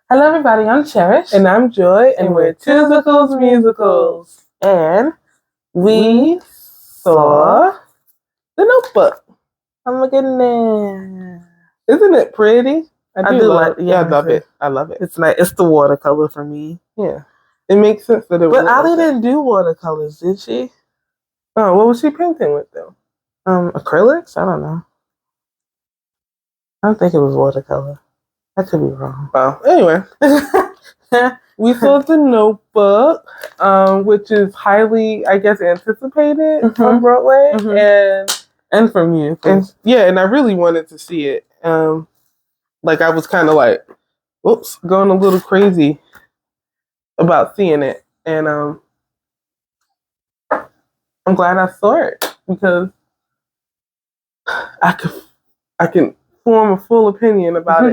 Hello, everybody. I'm Cherish. And I'm Joy. And we're Tizicles Musicals. And we saw The Notebook. Oh my goodness. Isn't it pretty? I love it. I love it. It's nice. It's the watercolor for me. Yeah. It makes sense that it But Ali didn't do watercolors, did she? Oh, what was she painting with, though? Acrylics? I don't know. I don't think it was watercolor. I could be wrong. Well, anyway. We saw The Notebook, which is highly, I guess, anticipated on Broadway. And from you. And I really wanted to see it. I was kind of like, whoops, going a little crazy about seeing it. And I'm glad I saw it because I can form a full opinion about it.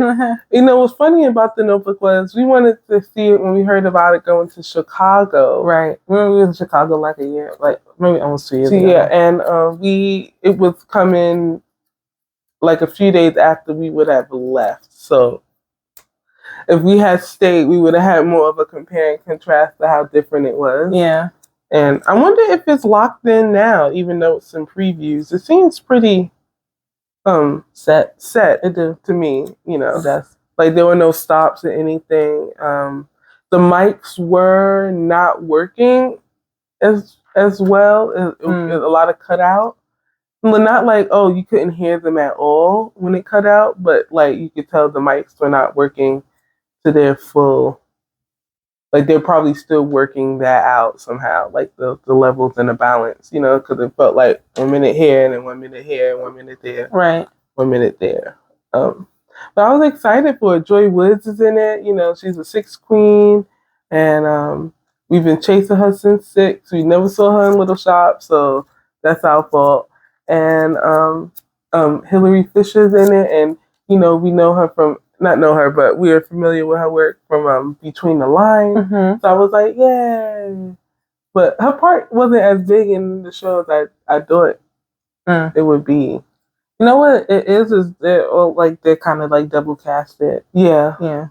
You know, what's funny about The Notebook was we wanted to see it when we heard about it going to Chicago. Right. We were in Chicago like a year, maybe almost 2 years ago. Yeah, and it was coming like a few days after we would have left. So if we had stayed, we would have had more of a compare and contrast to how different it was. Yeah. And I wonder if it's locked in now, even though it's in previews. It seems pretty set it did to me, you know. That's like there were no stops or anything. The mics were not working as well. A lot of cutout. Well, not like, oh, you couldn't hear them at all when it cut out, but like you could tell the mics were not working to their full. Like they're probably still working that out somehow, like the levels and the balance, you know, because it felt like 1 minute here and then 1 minute here and 1 minute there. Right. 1 minute there. But I was excited for it. Joy Woods is in it. You know, she's a Six Queen, and we've been chasing her since 6. We never saw her in Little Shop, so that's our fault. And Hilary Fisher's in it, and you know we know her from but we are familiar with her work from Between the Lines. So I was like, yay! But her part wasn't as big in the show as I thought it would be. You know what it is they're kind of like double casted. Yeah. So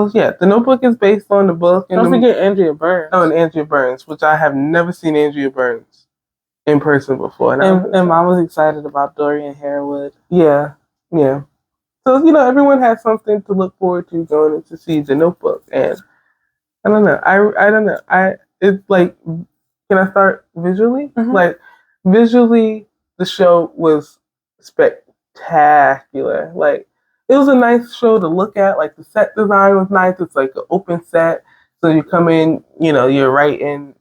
The Notebook is based on the book. And don't forget Andrea Burns. Oh, and Andrea Burns, which I have never seen Andrea Burns in person before. And Mom was excited about Dorian Harewood. Yeah. So, you know, everyone has something to look forward to going into see The Notebook. And I don't know. I don't know. It's like, can I start visually? Like, visually, the show was spectacular. Like, it was a nice show to look at. Like, the set design was nice. It's like an open set. So you come in, you know, you're right in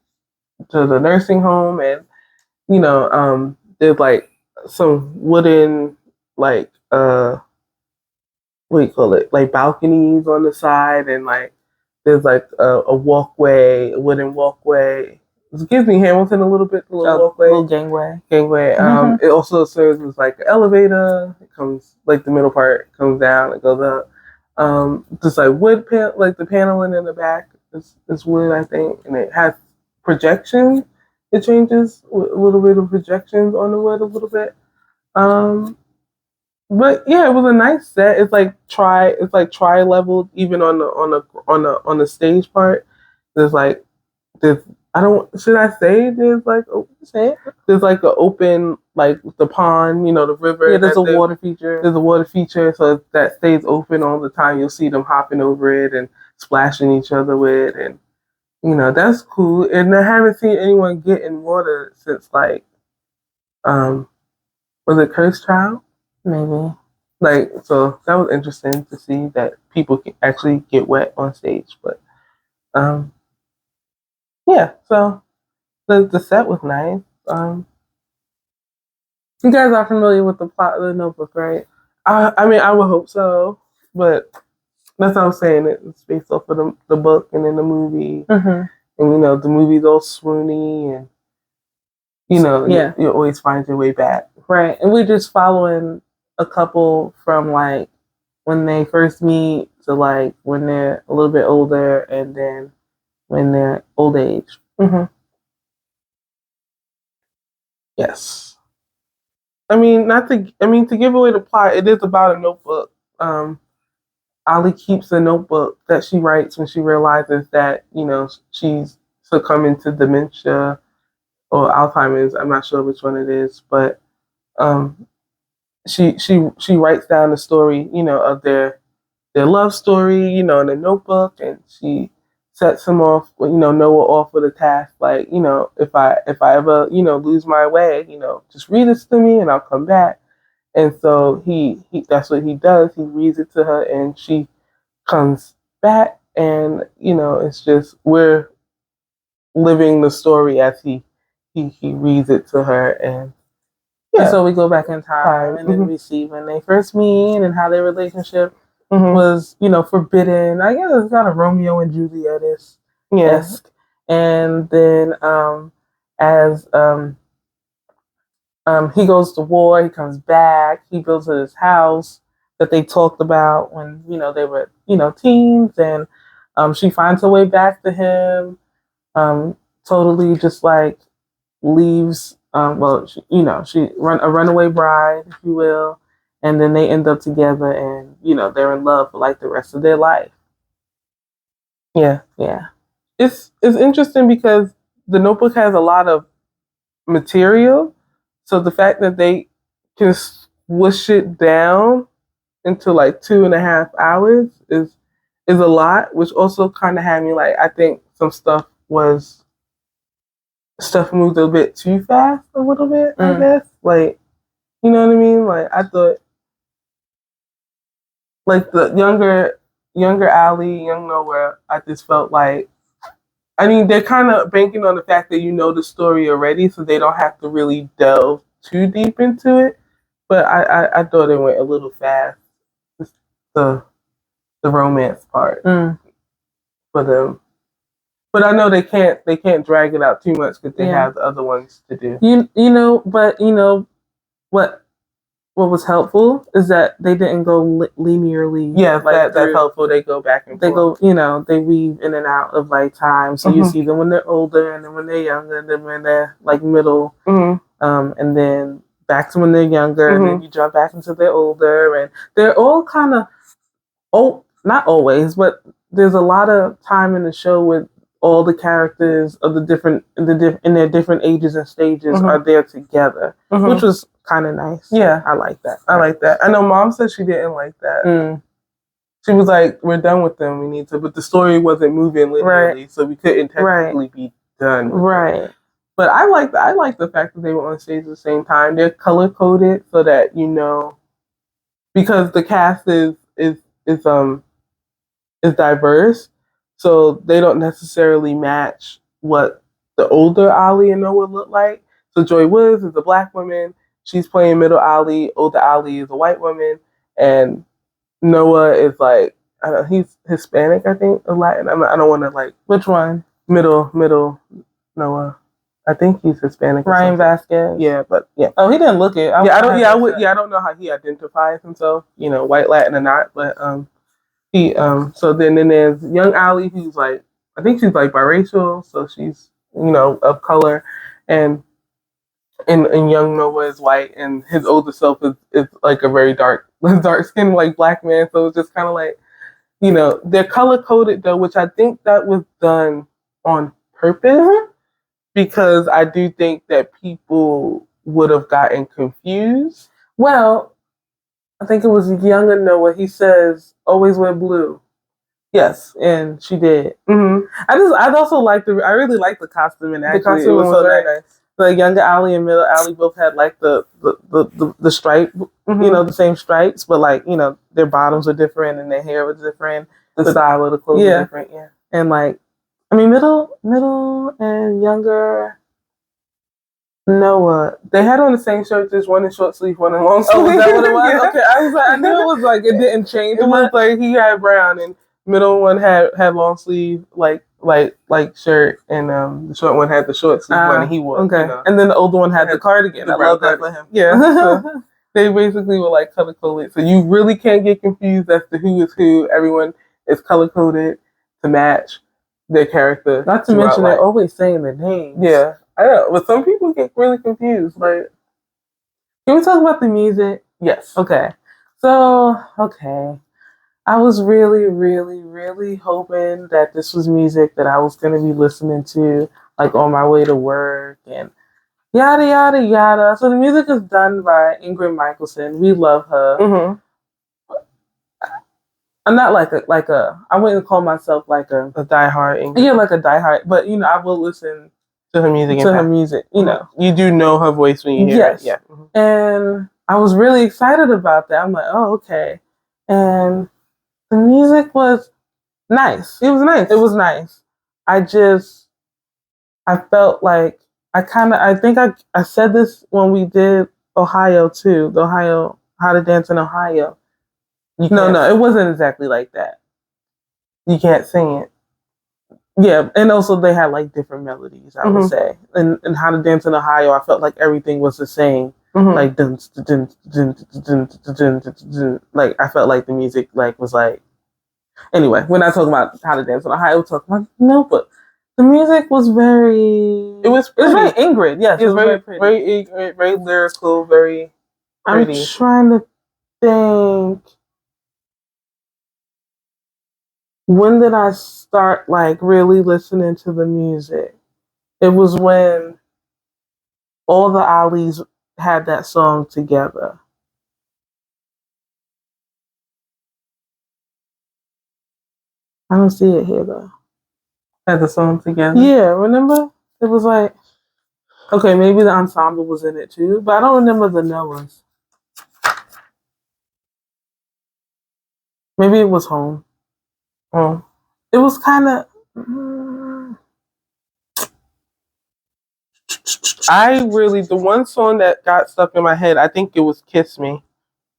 to the nursing home. And, you know, there's like some wooden, like, what do you call it? Like balconies on the side. And, like, there's like a walkway, a wooden walkway. It gives me Hamilton a little bit, walkway. Little gangway. It also serves as like an elevator. It comes, like the middle part comes down, it goes up. Just like wood, like the paneling in the back is wood, I think. And it has projections. It changes a little bit of projections on the wood a little bit. But yeah, it was a nice set. It's like tri-leveled even on the stage part. There's like an open, like the pond, you know, the river. Yeah, there's a water feature. There's a water feature, so that stays open all the time. You'll see them hopping over it and splashing each other with, and you know, that's cool. And I haven't seen anyone get in water since like, was it Cursed Child? Maybe. Like, so that was interesting to see that people can actually get wet on stage. But yeah, so the set was nice. You guys are familiar with the plot of The Notebook, right? I mean, I would hope so, but that's what I'm saying. It's based off of the book and then the movie. And you know, the movie's all swoony, and you know, you always find your way back. Right, and we're just following a couple from like when they first meet to like when they're a little bit older, and then when they're old age. Yes. I mean, to give away the plot, it is about a notebook. Ali keeps a notebook that she writes when she realizes that, you know, she's succumbing to dementia or Alzheimer's. I'm not sure which one it is, but um, she writes down the story, you know, of their love story, you know, in a notebook, and she sets him off, you know, Noah off with a task like, you know, if I ever, you know, lose my way, you know, just read this to me and I'll come back. And so he that's what he does. He reads it to her, and she comes back, and you know, it's just we're living the story as he reads it to her, and yeah. And so we go back in time, and then we see when they first meet and how their relationship was, you know, forbidden. I guess it's kind of Romeo and Juliet esque. And then as he goes to war, he comes back, he builds his house that they talked about when, you know, they were, you know, teens, and she finds her way back to him, totally just like leaves, well, you know, a runaway bride, if you will, and then they end up together, and, you know, they're in love for like the rest of their life. Yeah. It's interesting because the Notebook has a lot of material, so the fact that they can swish it down into like 2.5 hours is a lot, which also kind of had me like, I think some stuff moved a bit too fast a little bit, I guess. Like, you know what I mean? Like, I thought, like, the younger Ali, young Noah, I just felt like, I mean, they're kind of banking on the fact that you know the story already, so they don't have to really delve too deep into it. But I thought it went a little fast, just the romance part for them. But I know they can't drag it out too much because they have the other ones to do. You know, but you know what was helpful is that they didn't go linearly. Yeah, like, that's helpful. They go back and forth. You know, they weave in and out of like time. So you see them when they're older, and then when they're younger, and then when they're like middle, and then back to when they're younger, and then you jump back into their older, and they're all kind of not always, but there's a lot of time in the show with all the characters of in their different ages and stages are there together, which was kind of nice. Yeah, I like that. I like that. I know Mom said she didn't like that. She was like, "We're done with them. We need to," but the story wasn't moving linearly, so we couldn't technically be done. Right. But I like the fact that they were on stage at the same time. They're color coded so that you know, because the cast is diverse, so they don't necessarily match what the older Ali and Noah look like. So Joy Woods is a black woman. She's playing middle Ali. Older Ali is a white woman, and Noah is like, I don't know, he's Hispanic, I think, or Latin. I don't want to like, which one? Middle Noah. I think he's Hispanic. Ryan Vasquez. Yeah, but yeah. Oh, he didn't look it. I don't know how he identifies himself. You know, white, Latin, or not. But so then there's young Ali, who's like, I think she's like biracial, so she's, you know, of color, and young Noah is white, and his older self is like a very dark skinned like black man. So it's just kind of like, you know, they're color coded though, which I think that was done on purpose, because I do think that people would have gotten confused. Well, I think it was younger Noah. He says, "Always wear blue." Yes, and she did. I also liked I really liked the costume, and actually the costume was so nice. The younger Ali and middle Ali both had like the stripe, you know, the same stripes, but like, you know, their bottoms were different and their hair was different. The style of the clothes was different, yeah. And like, I mean, middle and younger Noah, they had on the same shirt, just one in short sleeve, one in long sleeve. Oh, is that what it was? Yeah. Okay, I was like, I knew it was like it didn't change. It was like he had brown, and middle one had long sleeve like shirt, and the short one had the short sleeve one, and he wore. Okay, you know, and then the older one had the cardigan. I love that for him. Yeah, so they basically were like color coded, so you really can't get confused as to who is who. Everyone is color coded to match their character. Not to mention they're always saying their names. Yeah, I know, but some people get really confused. Like, can we talk about the music? Yes. Okay. So, okay. I was really, really, really hoping that this was music that I was going to be listening to, like on my way to work and yada, yada, yada. So the music is done by Ingrid Michaelson. We love her. Mm-hmm. I'm not I wouldn't call myself like a diehard Ingrid. Yeah, like a diehard, but I will listen to her music. To her music, you do know her voice when you hear it. Yeah. Mm-hmm. And I was really excited about that. I'm like, oh, okay. And the music was nice. It was nice. It was nice. I felt like I think I said this when we did Ohio too. The Ohio, How to Dance in Ohio. No, it wasn't exactly like that. You can't sing it. Yeah, and also they had like different melodies, I would say. And How to Dance in Ohio, I felt like everything was the same. Like dun, dun, dun, dun, dun, dun, dun. Like I felt like the music like was like. Anyway, we're not talking about How to Dance in Ohio. We're talking about Notebook. The music was very. It was very Ingrid. Yes, it was very pretty. Very Ingrid, very lyrical, very pretty. I'm trying to think. When did I start like really listening to the music? It was when all the Ollies had that song together. I don't see it here though. Had the song together? Yeah, remember? It was like, okay, maybe the ensemble was in it too, but I don't remember the Noahs. Maybe it was Home. Oh. It was kind of. The one song that got stuck in my head, I think it was Kiss Me.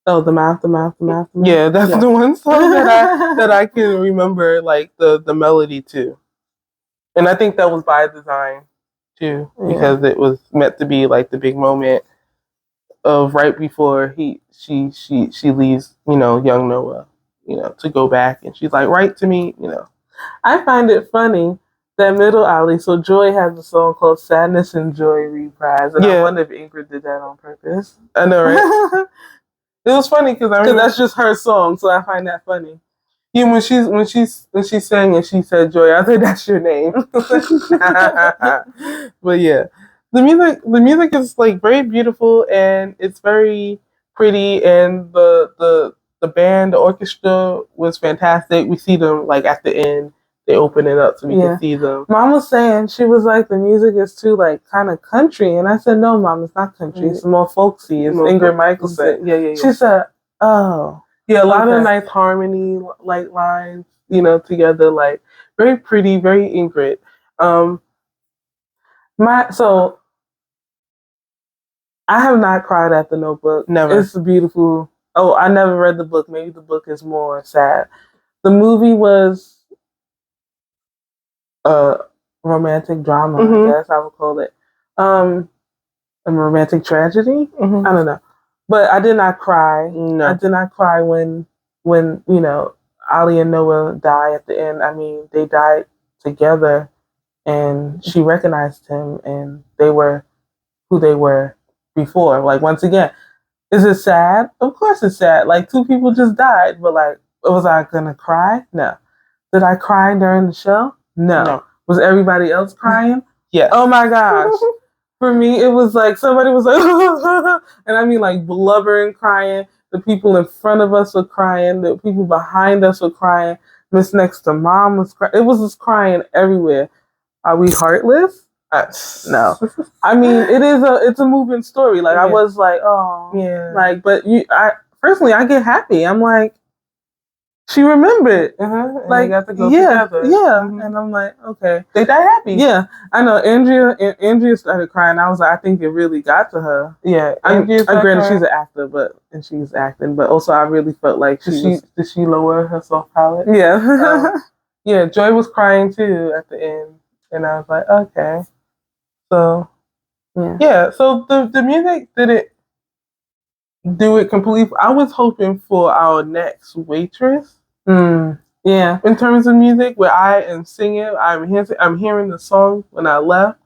Oh, the mouth. Yeah, that's the one song that I can remember, like the melody to. And I think that was by design too, because it was meant to be like the big moment of right before she leaves, young Noah, to go back, and she's like, write to me, I find it funny that middle alley. So Joy has a song called "Sadness and Joy" reprise, and I wonder if Ingrid did that on purpose. I know, right? It was funny because that's just her song, so I find that funny. Yeah, when she sang and she said Joy, I said that's your name. But yeah, the music is like very beautiful and it's very pretty, and the band, the orchestra was fantastic. We see them like at the end. They open it up so we can see them. Mom was saying, she was like, the music is too like kind of country, and I said, no, Mom, it's not country. It's more folksy. It's Ingrid Michaelson. Yeah. She said, oh, yeah, a lot of nice harmony, like lines, together, like very pretty, very Ingrid. I have not cried at the Notebook. Never. It's beautiful. Oh, I never read the book. Maybe the book is more sad. The movie was a romantic drama, I guess I would call it. A romantic tragedy? I don't know. But I did not cry. No. I did not cry when Ollie and Noah die at the end. I mean, they died together and she recognized him and they were who they were before. Like, once again, is it sad? Of course it's sad. Like, two people just died, but like, was I gonna cry? No. Did I cry during the show? No. Was everybody else crying? Yeah. Oh my gosh. For me, it was like somebody was like, and I mean like blubbering, crying. The people in front of us were crying. The people behind us were crying. Miss Next to Mom was crying. It was just crying everywhere. Are we heartless? No. I mean, it's a moving story. Like, I was like, oh, yeah. Like, but personally, I get happy. I'm like, she remembered. Like, got to go together. Yeah. And I'm like, okay. They died happy. Yeah. I know. Andrea started crying. I was like, I think it really got to her. Yeah. Granted, she's an actor, and she's acting, but also I really felt like did she lower her soft palate? Yeah. Yeah. Joy was crying too at the end. And I was like, okay. So, yeah. So the music didn't do it completely. I was hoping for our next Waitress. Yeah. In terms of music, where I am singing, I'm hearing the song when I left.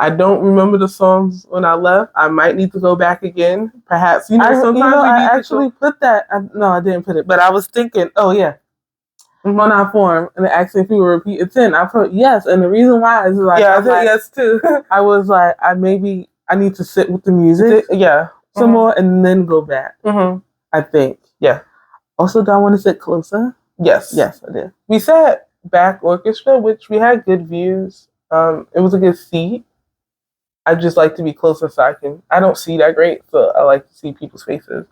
I don't remember the songs when I left. I might need to go back again. Perhaps, sometimes I actually put that. No, I didn't put it, but I was thinking, oh yeah, on our form, and it asked if we would repeat it 10. I put yes, and the reason why is like, I said yes too. I was like, I need to sit with the music, some more, and then go back. I think, Also, do I want to sit closer? Yes, I did. We sat back orchestra, which we had good views. It was a good seat. I just like to be closer so I don't see that great, so I like to see people's faces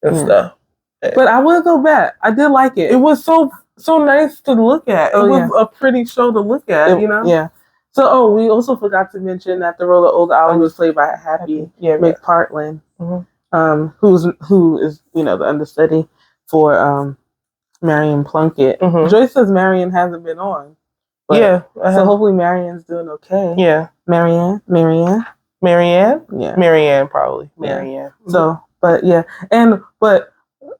and stuff. But I will go back. I did like it. It was so nice to look at. It was a pretty show to look at, Yeah. So, we also forgot to mention that the role of Old Ollie was played by Happy McPartland, who is the understudy for Marion Plunkett. Joyce says Marion hasn't been on. So hopefully Marianne's doing okay. Yeah. Marianne? Yeah. Marianne, probably. Marianne. So, but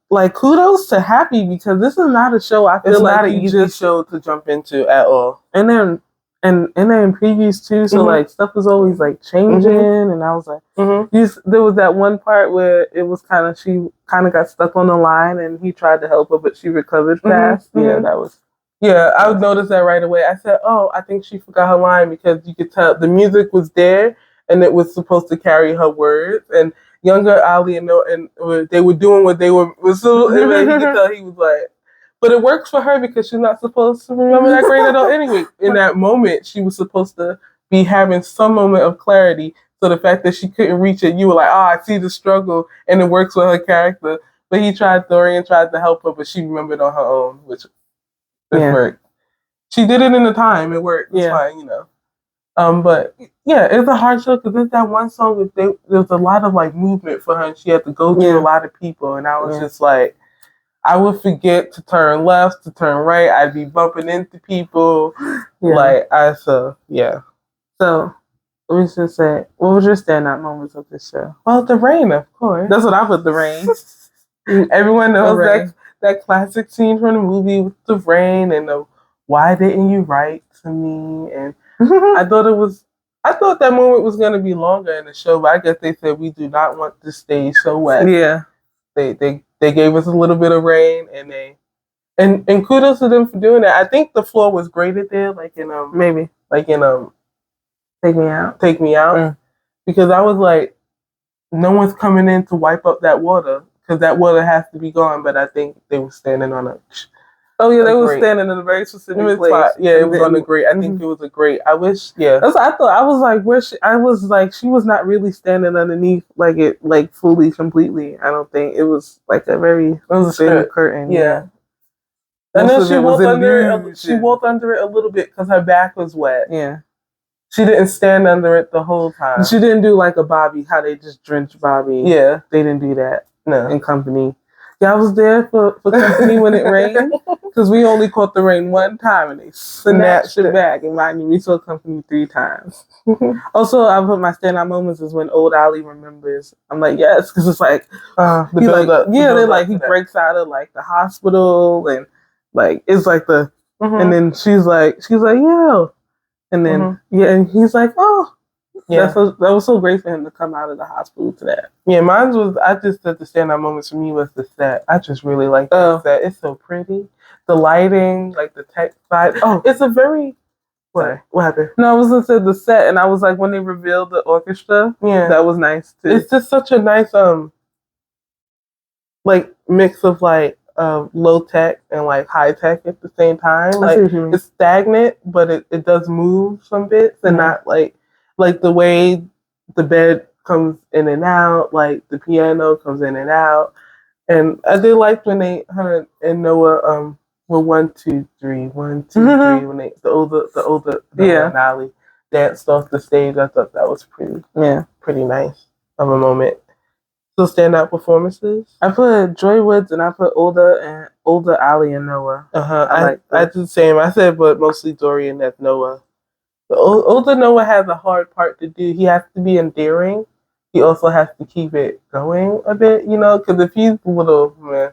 like kudos to Happy, because this is not a show I feel it's like not an easy show to jump into at all. And then in previews too, so like stuff was always like changing, and I was like, there was that one part where it was she kind of got stuck on the line, and he tried to help her, but she recovered fast. Yeah, that was. Yeah, I noticed that right away. I said, "Oh, I think she forgot her line," because you could tell the music was there, and it was supposed to carry her words. And younger Ali and they were doing what they were. So you could tell he was like, but it works for her because she's not supposed to remember that great at all. Anyway, in that moment, she was supposed to be having some moment of clarity. So the fact that she couldn't reach it, you were like, "Oh, I see the struggle," and it works with her character. But Dorian tried to help her, but she remembered on her own, which. It worked. She did it in the time. It worked. It's fine, But it's a hard show because there's that one song with there's a lot of like movement for her, and she had to go through a lot of people, and I was just like, I would forget to turn left, to turn right. I'd be bumping into people. So let me just say, what was your standout moments of this show? Well, the rain, of course. That's what I put. The rain. Everyone knows that classic scene from the movie with the rain and the "Why didn't you write to me?" And I thought that moment was going to be longer in the show, but I guess they said we do not want the stage so wet. Yeah, they gave us a little bit of rain, and kudos to them for doing that. I think the floor was graded there, Take Me Out, because I was like, no one's coming in to wipe up that water. Because that water has to be gone, but I think they were standing on a. Oh yeah, they were standing in a very specific place. Spot. Yeah, it was on a grate. I think it was a grate. I wish. Yeah, that's what I thought. I was like, she was not really standing underneath fully, completely. I don't think it was like a thin curtain. Yeah. And then she walked under it. She walked under it a little bit because her back was wet. Yeah. She didn't stand under it the whole time. She didn't do like a Bobby, how they just drenched Bobby. Yeah, they didn't do that. No. In Company. Yeah, I was there for Company when it rained, because we only caught the rain one time and they snatched it back. And mind you, we saw Company 3 times. Also, I put my standout moments is when Old Ollie remembers. I'm like, yes, because it's like, he breaks out of like the hospital, and like it's like and then she's like, yo, and then and he's like, oh. Yeah, that was so great for him to come out of the hospital to that. Yeah, mine was. I just said the standout moments for me was the set. I just really like the set. It's so pretty. The lighting, like the tech side. Oh, it's a very. What happened? No, I was gonna say the set, and I was like, when they revealed the orchestra, that was nice too. It's just such a nice mix of low tech and like high tech at the same time. Like it's stagnant, but it does move some bits, and not like the way the bed comes in and out, like the piano comes in and out. And I did like when her and Noah were 1, 2, 3, 1, 2, 3 when the older and Ollie danced off the stage. I thought that was pretty nice of a moment. So standout performances? I put Joy Woods and I put older Ollie and Noah. I did the same. I said, but mostly Dorian as Noah. The older Noah has a hard part to do. He has to be endearing. He also has to keep it going a bit, because if he's a little meh,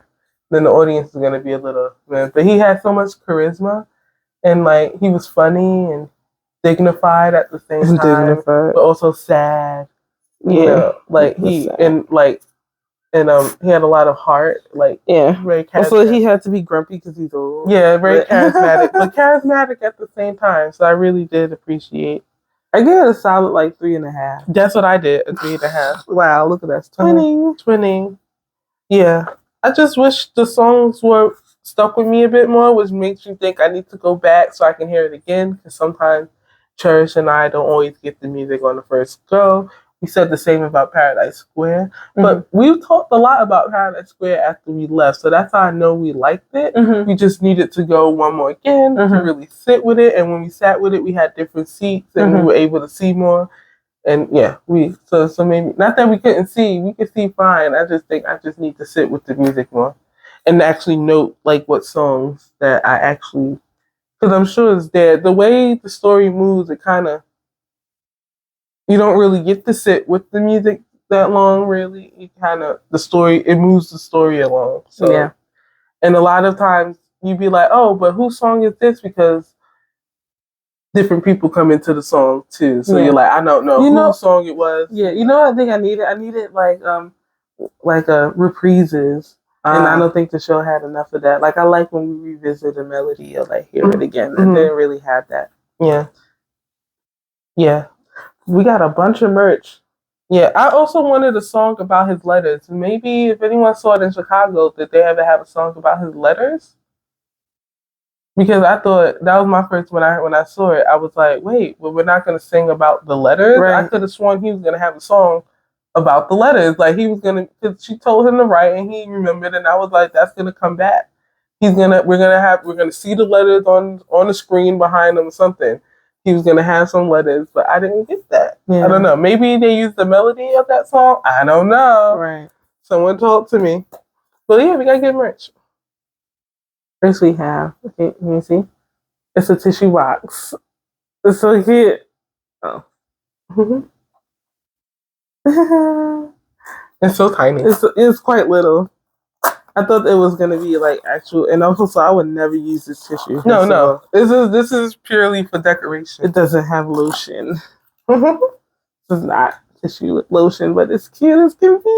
then the audience is going to be a little meh. But he had so much charisma, and he was funny, and dignified at the same time, but also sad. You know, like he and like. And he had a lot of heart, like very charismatic. Also, he had to be grumpy because he's old. Yeah, very charismatic, but charismatic at the same time. So I really did appreciate. I gave it a solid like 3.5. That's what I did, a 3.5. Wow, look at that, twinning. Yeah, I just wish the songs were stuck with me a bit more, which makes you think I need to go back so I can hear it again. Because sometimes Cherish and I don't always get the music on the first go. We said the same about Paradise Square, but we talked a lot about Paradise Square after we left, so that's how I know we liked it. We just needed to go one more again to really sit with it, and when we sat with it, we had different seats, and we were able to see more. And yeah, so maybe not that we couldn't see, we could see fine. I just think I just need to sit with the music more, and actually note like what songs that I actually, because I'm sure it's there. The way the story moves, it kind of. You don't really get to sit with the music that long, really. You kind of, it moves the story along. So, yeah. And a lot of times you'd be like, oh, but whose song is this? Because different people come into the song too. So you're like, I don't know whose song it was. Yeah, you know what I think I needed? I needed like reprises. And I don't think the show had enough of that. Like I like when we revisit a melody or like hear it again. It didn't really have that. Yeah. Yeah. We got a bunch of merch. Yeah, I also wanted a song about his letters. Maybe if anyone saw it in Chicago, did they ever have a song about his letters? Because I thought that was my first when I saw it. I was like, wait, well, we're not going to sing about the letters. Right. I could have sworn he was going to have a song about the letters. Like he was going to, because she told him to write, and he remembered, and I was like, that's going to come back. We're gonna see the letters on the screen behind him or something. He was going to have some letters, but I didn't get that. Yeah. I don't know. Maybe they used the melody of that song. I don't know. Right. Someone talk to me. But yeah, we got to get merch. First we have, okay, let me see. It's a tissue box. It's so cute. Oh. It's so tiny. It's quite little. I thought it was gonna be like actual, and also I would never use this tissue. No. This is purely for decoration. It doesn't have lotion. This is not tissue with lotion, but it's cute as can be.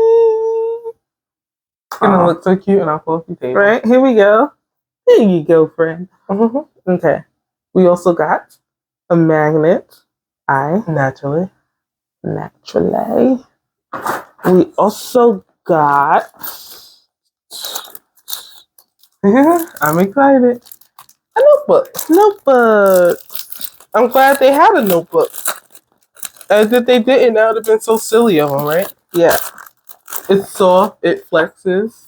It's gonna look so cute, and I'll pull up the table. Right, here we go. There you go, friend. Okay. We also got a magnet. Naturally. We also got. I'm excited. A notebook. I'm glad they had a notebook. As if they didn't, that would have been so silly of them, right? Yeah. It's soft. It flexes.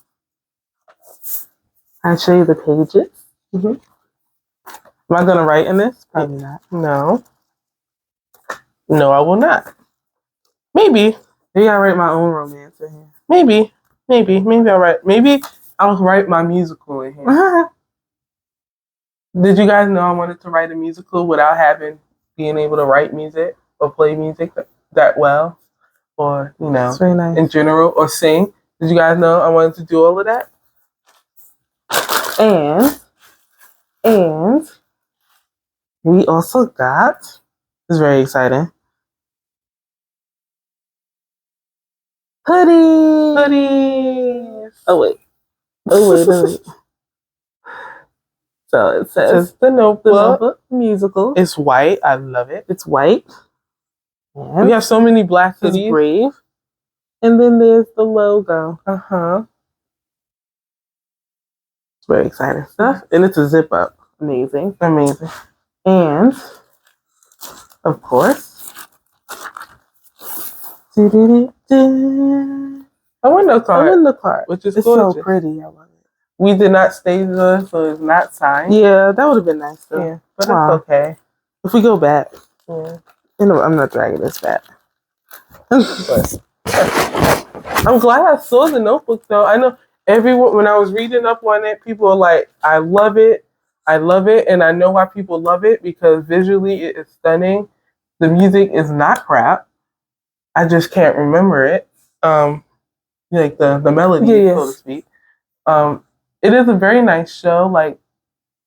I'll show you the pages. Am I going to write in this? Probably not. No, I will not. Maybe I'll write my own romance in here. Maybe I'll write. Maybe I'll write my musical in here. Did you guys know I wanted to write a musical without being able to write music or play music that well, or That's very nice. In general, or sing? Did you guys know I wanted to do all of that? And we also got. This is very exciting. Hoodies. Oh wait. So it says the notebook musical. It's white. I love it. It's white. And we have so many black hoodies. It's brave. And then there's the logo. It's very exciting stuff. And it's a zip up. Amazing. And of course, a window card. Which is gorgeous. So pretty. I love it. We did not stay there, so it's not signed. Yeah, that would have been nice though. Yeah, but it's okay. If we go back. Yeah. I'm not dragging this back. I'm glad I saw the notebook though. I know everyone, when I was reading up on it, people are like, I love it. And I know why people love it, because visually it is stunning. The music is not crap. I just can't remember it. Like the melody, so to speak. It is a very nice show. Like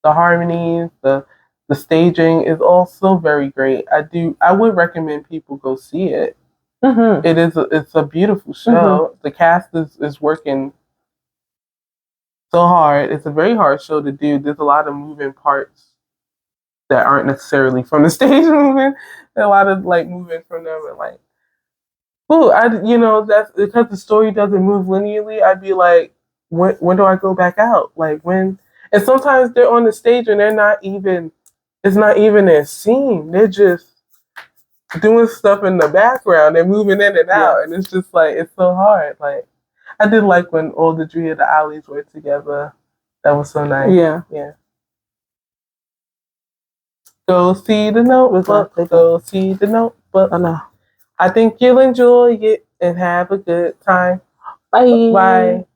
the harmonies, the The staging is also very great. I would recommend people go see it. Mm-hmm. It's a beautiful show. Mm-hmm. The cast is working so hard. It's a very hard show to do. There's a lot of moving parts that aren't necessarily from the stage moving. A lot of like moving from them and like, that's because the story doesn't move linearly. I'd be like, when do I go back out? Like when? And sometimes they're on the stage and they're not even. It's not even a scene. They're just doing stuff in the background. They're moving in and out, and it's just like it's so hard. Like I did like when all the three of the Alleys were together. That was so nice. Yeah. Go see the Notebook. Go see the Notebook. Oh, no. I think you'll enjoy it and have a good time. Bye. Bye.